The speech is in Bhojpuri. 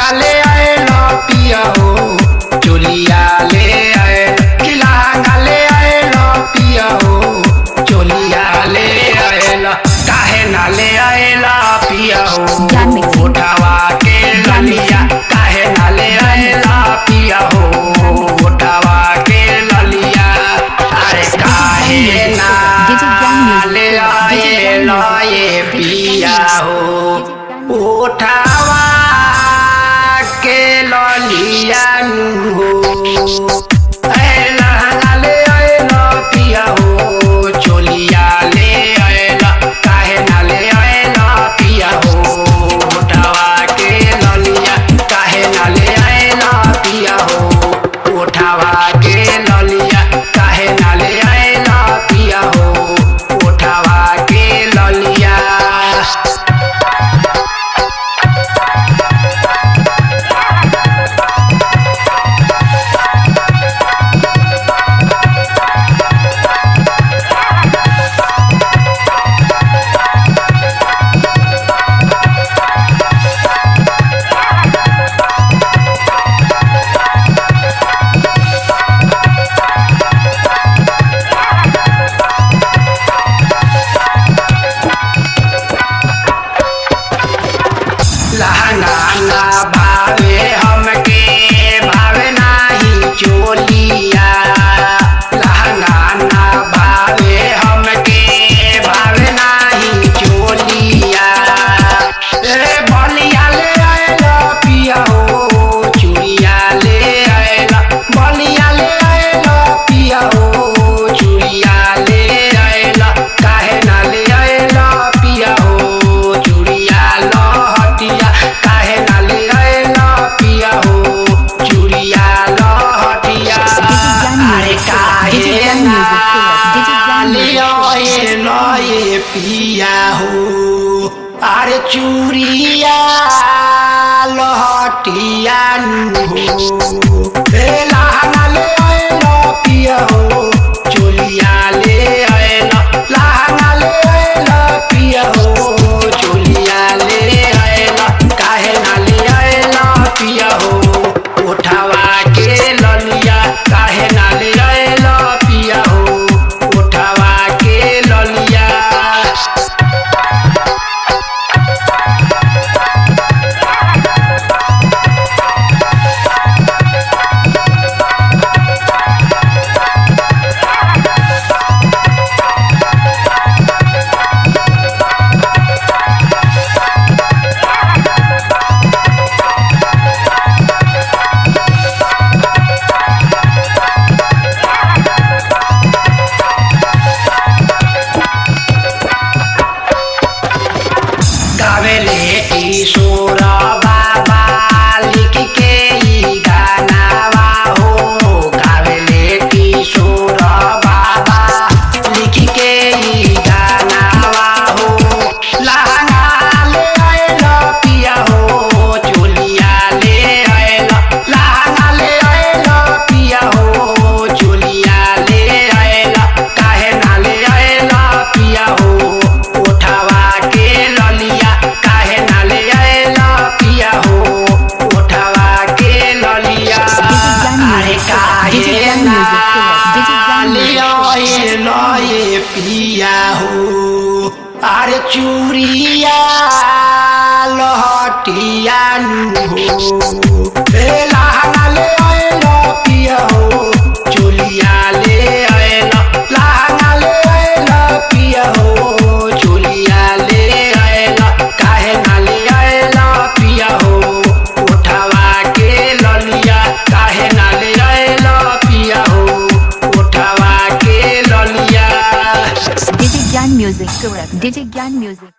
लहंगा ले आए लो पिया हो चोलिया ले आए कि लहंगा ले आए लो पिया हो चोलिया ले आए लो काहे ना ले आए लो पिया हो उठावा के ललिया काहे ना ले आए लो पिया हो उठावा के ललिया अरे काहे ना ले आए लो ये पिया हो उठावा के ललिया हो लहंगा ले आए लो पिया हो चोलिया ले आए लो काहे ना ले आए लो पिया हो उठावा के ललिया काहे ना ले आए लो पिया हो उठावा के ललिया काहे ना ले आए लो पिया हो उठावा के ललिया लहंगा ना भावे हमके भावे नाही चोलिया लहंगा ना भावे हमके भावे नाही चोलिया बलिया ले आए लो पिया हो चूड़िया ले आए लो बलिया ले आए लो पिया हो चूड़िया ले आए लो काहे ना ले आए लो पिया हो चूड़िया लो हटिया काहे ना ले आए लो पिया हो चूड़िया लो हटिया अरे काहे ना ले आए लो ये पिया हो अरे चूड़िया लो हटिया हो लहंगा ले आए लो पिया हो चोलिया ले आए लो लहंगा ले आए लो पिया हो चोलिया ले आए लो काहे ना ले आए लो पिया हो उठावा के ललिया काहे ना ले आए लो पिया हो उठावा के ललिया गावेले किशोर बाबा लिख के ई गानावा हो गावेले किशोर बाबा लिख के ई गानावा हो लहंगा ले आए लो पिया हो चोलिया ले आए लो लहंगा ले आए लो पिया हो चोलिया ले आए लो काहे ना ले आए लो पिया हो उठावा के ललिया काहे ना ले आए लो पिया हो उठावा के ललिया अरे काहे ना ले आए लो ये पिया हो अरे चूड़िया लो हटिया हो लहंगा ले आए लो पिया हो चोलिया ले आए लो लहंगा ले आए लो पिया हो चोलिया ले आए लो काहे ना ले आए लो पिया हो उठावा के ललिया काहे ना ले आए लो पिया हो उठावा के ललिया Digigyan Music, correct. Digigyan Music.